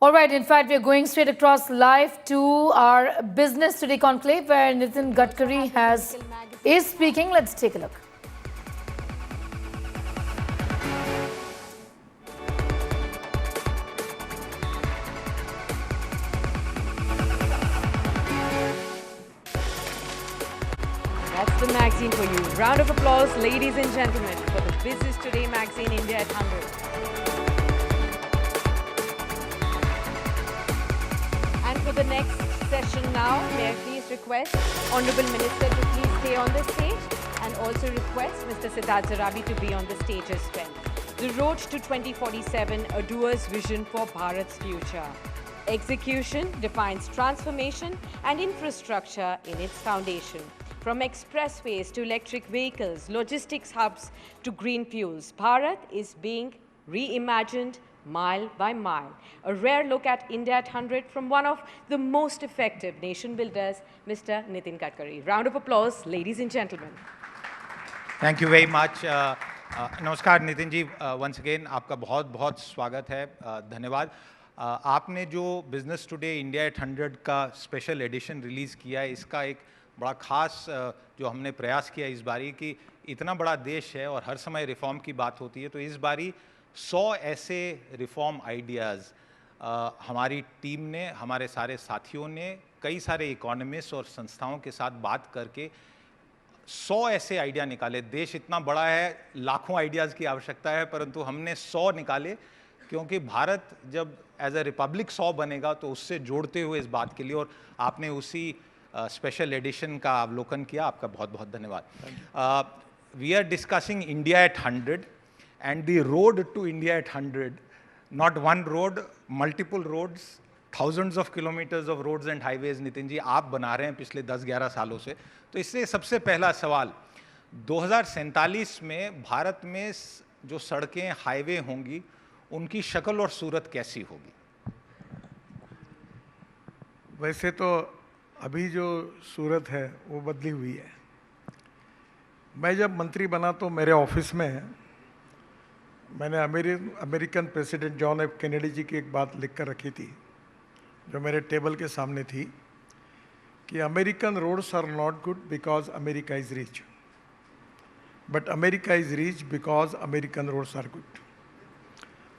All right, in fact, we are going straight across live to our Business Today conclave where Nitin Gadkari is speaking. Let's take a look. That's the magazine for you. Round of applause, ladies and gentlemen, for the Business Today magazine India at 100. And for the next session now, may I please request Honorable Minister to please stay on the stage and also request Mr. Siddharth Zarabi to be on the stage as well. The road to 2047, a doer's vision for Bharat's future. Execution defines transformation and infrastructure in its foundation. From expressways to electric vehicles, logistics hubs to green fuels, Bharat is being reimagined mile by mile. A rare look at India at 100 from one of the most effective nation builders, Mr. Nitin Gadkari. Round of applause, ladies and gentlemen. Thank you very much. नमस्कार Nitin ji, once again आपका बहुत बहुत स्वागत है, धन्यवाद। आपने जो business today India at 100 का स्पेशल एडिशन रिलीज़ किया है, इसका एक बड़ा ख़ास जो हमने प्रयास किया इस बारी कि इतना बड़ा देश है और हर समय रिफॉर्म की बात होती है, तो इस बारी 100 ऐसे रिफॉर्म आइडियाज़ हमारी टीम ने, हमारे सारे साथियों ने, कई सारे इकोनॉमिस्ट और संस्थाओं के साथ बात करके 100 ऐसे आइडिया निकाले। देश इतना बड़ा है, लाखों आइडियाज़ की आवश्यकता है, परंतु हमने 100 निकाले क्योंकि भारत जब एज अ रिपब्लिक 100 बनेगा तो उससे जोड़ते हुए इस बात के लिए, और आपने उसी स्पेशल एडिशन का अवलोकन किया, आपका बहुत बहुत धन्यवाद। We are discussing India at 100 and the road to India at 100, not one road, multiple roads, thousands of kilometers of roads and highways, Nitin ji आप बना रहे हैं पिछले 10-11 सालों से। तो इससे सबसे पहला सवाल, 2047 में भारत में जो सड़कें, हाईवे होंगी, उनकी शक्ल और सूरत कैसी होगी? वैसे तो अभी जो सूरत है वो बदली हुई है। मैं जब मंत्री बना तो मेरे ऑफिस में मैंने American president John F Kennedy ji की एक बात लिख कर रखी थी, जो मेरे टेबल के सामने थी, कि American roads are not good because America is rich, but America is rich because American roads are good.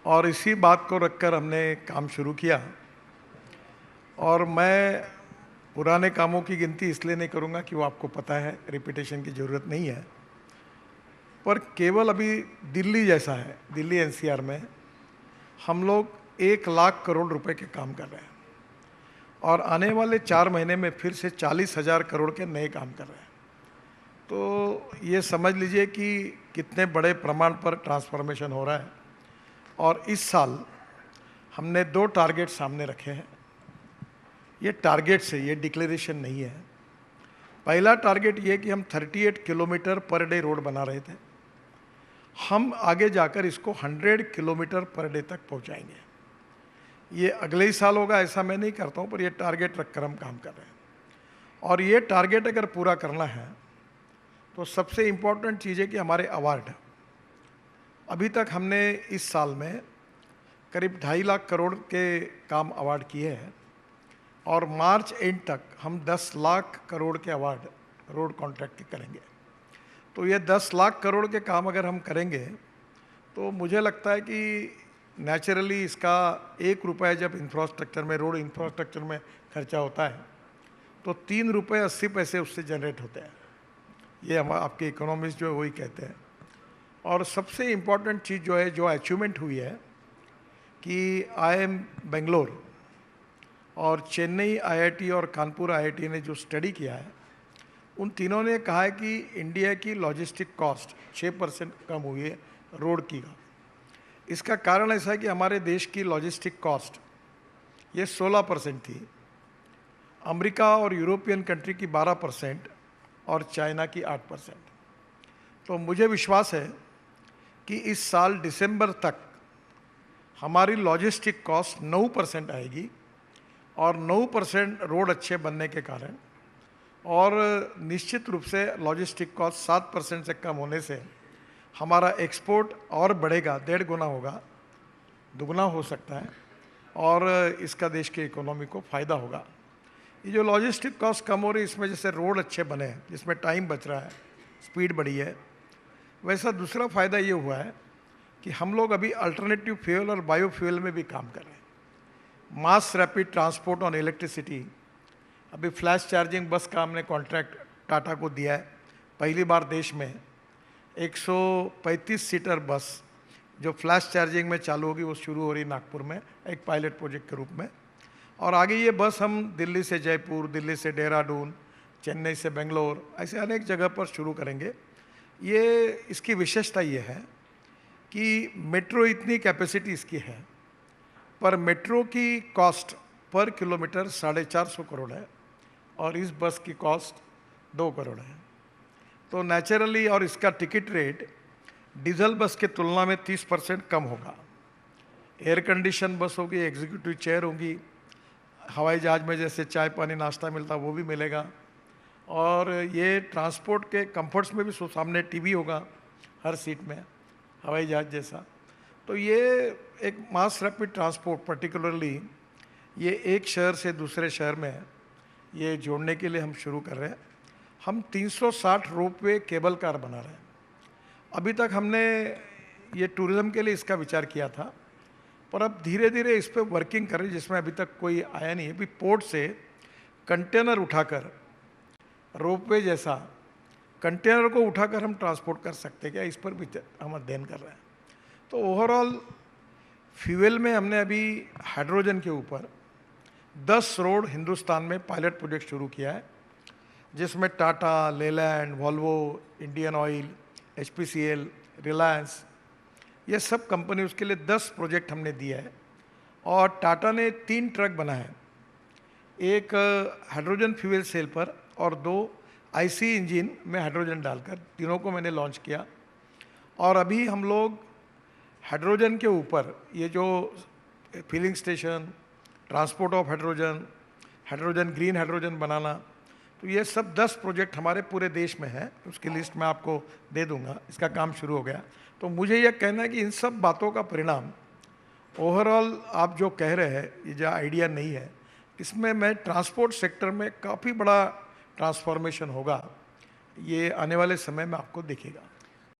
और इसी बात को रखकर हमने काम शुरू किया। और मैं पुराने कामों की गिनती इसलिए नहीं करूँगा कि वो आपको पता है, रिपीटेशन की ज़रूरत नहीं है, पर केवल अभी दिल्ली जैसा है, दिल्ली एनसीआर में हम लोग 1 लाख करोड़ रुपए के काम कर रहे हैं और आने वाले 4 महीने में फिर से 40,000 करोड़ के नए काम कर रहे हैं। तो ये समझ लीजिए कि कितने बड़े प्रमाण पर ट्रांसफॉर्मेशन हो रहा है। और इस साल हमने 2 टारगेट सामने रखे हैं। ये टारगेट से, ये डिक्लेरेशन नहीं है। पहला टारगेट ये कि हम 38 किलोमीटर पर डे रोड बना रहे थे, हम आगे जाकर इसको 100 किलोमीटर पर डे तक पहुंचाएंगे। ये अगले ही साल होगा ऐसा मैं नहीं करता हूं, पर ये टारगेट रखकर हम काम कर रहे हैं। और ये टारगेट अगर पूरा करना है तो सबसे इम्पोर्टेंट चीज़ है कि हमारे अवार्ड, अभी तक हमने इस साल में करीब 2.5 लाख करोड़ के काम अवार्ड किए हैं और मार्च एंड तक हम 10 लाख करोड़ के अवार्ड रोड कॉन्ट्रैक्ट के करेंगे। तो ये 10 लाख करोड़ के काम अगर हम करेंगे तो मुझे लगता है कि नेचुरली इसका 1 रुपये जब इंफ्रास्ट्रक्चर में, रोड इंफ्रास्ट्रक्चर में खर्चा होता है तो 3 रुपये 80 पैसे उससे जनरेट होते हैं। ये हम आपके इकोनॉमिस्ट जो है वही कहते हैं। और सबसे इम्पॉर्टेंट चीज़ जो है, जो अचीवमेंट हुई है, कि IIM बेंगलोर और चेन्नई IIT और कानपुर IIT ने जो स्टडी किया है, उन तीनों ने कहा है कि इंडिया की लॉजिस्टिक कॉस्ट 6% कम हुई है रोड की। इसका कारण ऐसा है कि हमारे देश की लॉजिस्टिक कॉस्ट ये 16% थी, अमेरिका और यूरोपियन कंट्री की 12% और चाइना की 8%। तो मुझे विश्वास है कि इस साल दिसंबर तक हमारी लॉजिस्टिक कॉस्ट 9% आएगी और 9% रोड अच्छे बनने के कारण, और निश्चित रूप से लॉजिस्टिक कॉस्ट 7% से कम होने से हमारा एक्सपोर्ट और बढ़ेगा, 1.5 गुना होगा, दुगना हो सकता है। और इसका देश के इकोनॉमी को फ़ायदा होगा। ये जो लॉजिस्टिक कॉस्ट कम हो रही है, इसमें जैसे रोड अच्छे बने हैं, जिसमें टाइम बच रहा है, स्पीड बढ़ी है, वैसा दूसरा फ़ायदा ये हुआ है कि हम लोग अभी अल्टरनेटिव फ्यूल और बायो फ्यूल में भी काम कर रहे हैं। Mass rapid transport on electricity, अभी फ्लैश चार्जिंग बस का हमने कॉन्ट्रैक्ट टाटा को दिया है। पहली बार देश में 135 सीटर बस जो फ्लैश चार्जिंग में चालू होगी, वो शुरू हो रही नागपुर में एक पायलट प्रोजेक्ट के रूप में। और आगे ये बस हम दिल्ली से जयपुर, दिल्ली से देहरादून, चेन्नई से बेंगलोर, ऐसे अनेक जगह पर शुरू करेंगे। ये इसकी विशेषता ये है कि मेट्रो इतनी कैपेसिटी इसकी है, पर मेट्रो की कॉस्ट पर किलोमीटर 450 करोड़ है और इस बस की कॉस्ट 2 करोड़ है। तो नेचुरली, और इसका टिकट रेट डीजल बस के तुलना में 30% कम होगा। एयर कंडीशन बस होगी, एग्जीक्यूटिव चेयर होगी, हवाई जहाज़ में जैसे चाय पानी नाश्ता मिलता वो भी मिलेगा। और ये ट्रांसपोर्ट के कंफर्ट्स में भी सामने टीवी होगा हर सीट में, हवाई जहाज़ जैसा। तो ये एक मास रैपिड ट्रांसपोर्ट, पर्टिकुलरली ये एक शहर से दूसरे शहर में ये जोड़ने के लिए हम शुरू कर रहे हैं। हम 360 रोपवे केबल कार बना रहे हैं। अभी तक हमने ये टूरिज़्म के लिए इसका विचार किया था, पर अब धीरे धीरे इस पर वर्किंग कर रहे हैं, जिसमें अभी तक कोई आया नहीं है। अभी पोर्ट से कंटेनर उठाकर, रोपवे जैसा कंटेनर को उठाकर हम ट्रांसपोर्ट कर सकते हैं क्या, इस पर भी हम अध्ययन कर रहे हैं। तो ओवरऑल फ्यूल में हमने अभी हाइड्रोजन के ऊपर 10 रोड हिंदुस्तान में पायलट प्रोजेक्ट शुरू किया है, जिसमें Tata, Leyland, Volvo, Indian oil, HPCL, Reliance, ये सब कंपनी, उसके लिए 10 प्रोजेक्ट हमने दिया है। और टाटा ने 3 ट्रक बनाए हैं, एक हाइड्रोजन फ्यूल सेल पर और 2 IC इंजन में हाइड्रोजन डालकर, तीनों को मैंने लॉन्च किया। और अभी हम लोग हाइड्रोजन के ऊपर ये जो filling station, transport of hydrogen, hydrogen green hydrogen बनाना, तो ये सब 10 प्रोजेक्ट हमारे पूरे देश में है। उसकी लिस्ट मैं आपको दे दूंगा, इसका काम शुरू हो गया। तो मुझे यह कहना है कि इन सब बातों का परिणाम ओवरऑल आप जो कह रहे हैं, ये जो आइडिया नहीं है, इसमें मैं ट्रांसपोर्ट सेक्टर में काफ़ी बड़ा ट्रांसफॉर्मेशन होगा, ये आने वाले समय में आपको दिखेगा।